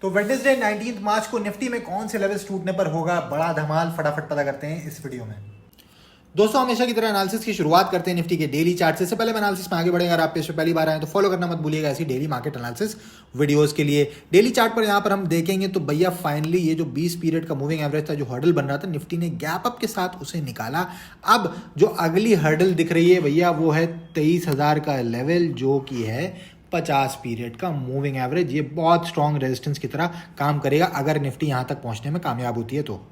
तो वेडनेसडे 19 मार्च को निफ्टी में कौन से लेवल्स टूटने पर होगा बड़ा धमाल, फटाफट पता करते हैं इस वीडियो में। दोस्तों हमेशा की तरह एनालिसिस की शुरुआत करते हैं निफ्टी के डेली चार्ट से। इससे पहले मैं एनालिसिस में आगे बढ़ेंगे, अगर आप पेज पे पहली बार आए तो फॉलो करना मत भूलिएगा ऐसी डेली मार्केट एनालिसिस वीडियोस के लिए। डेली चार्ट पर यहाँ पर हम देखेंगे तो भैया फाइनली ये जो 20 पीरियड का मूविंग एवरेज था, जो हर्डल बन रहा था, निफ्टी ने गैप अप के साथ उसे निकाला। अब जो अगली हर्डल दिख रही है भैया वो है 23,000 का लेवल, जो कि है 50 पीरियड का मूविंग एवरेज। ये बहुत स्ट्रॉन्ग रेजिस्टेंस की तरह काम करेगा अगर निफ्टी यहाँ तक पहुँचने में कामयाब होती है तो।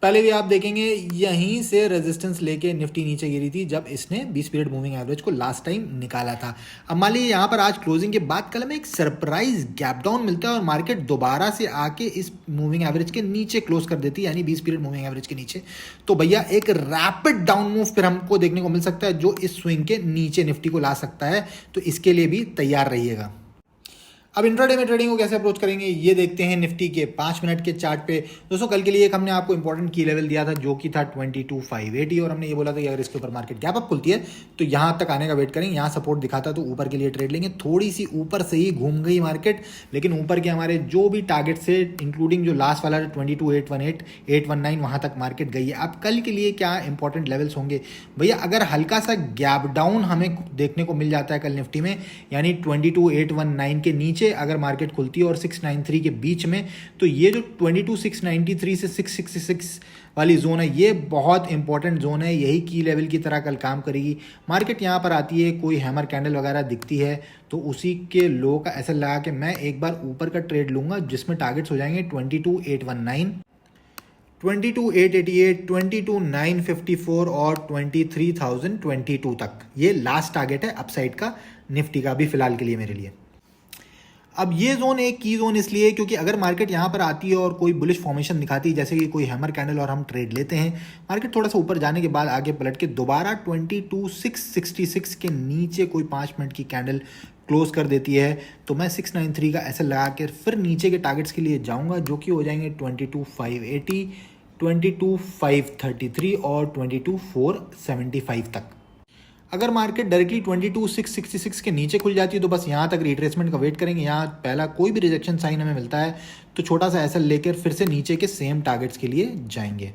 पहले भी आप देखेंगे यहीं से रेजिस्टेंस लेके निफ्टी नीचे गिरी थी जब इसने 20 पीरियड मूविंग एवरेज को लास्ट टाइम निकाला था। अब मान लीजिए यहाँ पर आज क्लोजिंग के बाद कल में एक सरप्राइज गैप डाउन मिलता है और मार्केट दोबारा से आके इस मूविंग एवरेज के नीचे क्लोज कर देती है, यानी 20 पीरियड मूविंग एवरेज के नीचे। तो भैया एक रैपिड डाउन मूव फिर हमको देखने को मिल सकता है जो इस स्विंग के नीचे निफ्टी को ला सकता है, तो इसके लिए भी तैयार रहिएगा। अब इंट्राडे में ट्रेडिंग को कैसे अप्रोच करेंगे ये देखते हैं निफ्टी के 5 मिनट के चार्ट पे। दोस्तों कल के लिए एक हमने आपको इंपॉर्टेंट की लेवल दिया था जो कि था 22,580 और हमने ये बोला था कि अगर इसके ऊपर मार्केट गैप अप खुलती है तो यहाँ तक आने का वेट करेंगे। यहाँ सपोर्ट दिखा था तो ऊपर के लिए ट्रेड लेंगे। थोड़ी सी ऊपर से ही घूम गई मार्केट, लेकिन ऊपर के हमारे जो भी टारगेट से इंक्लूडिंग जो लास्ट वाला 22,818 819 वहाँ तक मार्केट गई है। अब कल के लिए क्या इंपॉर्टेंट लेवल्स होंगे भैया, अगर हल्का सा गैप डाउन हमें देखने को मिल जाता है कल निफ्टी में, यानी 22,819 के नीचे अगर मार्केट खुलती है और 693 के बीच में, तो ये जो 22,693 से 666 वाली जोन है ये बहुत इंपॉर्टेंट जोन है। यही की लेवल की तरह कल काम करेगी। मार्केट यहाँ पर आती है, कोई हैमर कैंडल वगैरह दिखती है तो उसी के लो का ऐसा लगा कि मैं एक बार ऊपर का ट्रेड लूंगा जिसमें टारगेट्स हो जाएंगे 22,819, 22,888, 22,954 और 23,022 तक। ये लास्ट टारगेट है अपसाइड का निफ्टी का भी फिलहाल के लिए मेरे लिए। अब ये जोन एक की जोन इसलिए क्योंकि अगर मार्केट यहाँ पर आती है और कोई बुलिश फॉर्मेशन दिखाती है जैसे कि कोई हैमर कैंडल और हम ट्रेड लेते हैं, मार्केट थोड़ा सा ऊपर जाने के बाद आगे पलट के दोबारा 22,666 के नीचे कोई 5 मिनट की कैंडल क्लोज कर देती है तो मैं 693 का ऐसे लगा कर फिर नीचे के टारगेट्स के लिए जाऊंगा जो कि हो जाएंगे 22,580, 22,533 और 22,475 तक। अगर मार्केट डायरेक्टली 22,666 के नीचे खुल जाती है तो बस यहाँ तक रिट्रेसमेंट का वेट करेंगे। यहाँ पहला कोई भी रिजेक्शन साइन हमें मिलता है तो छोटा सा ऐसा लेकर फिर से नीचे के सेम टारगेट्स के लिए जाएंगे।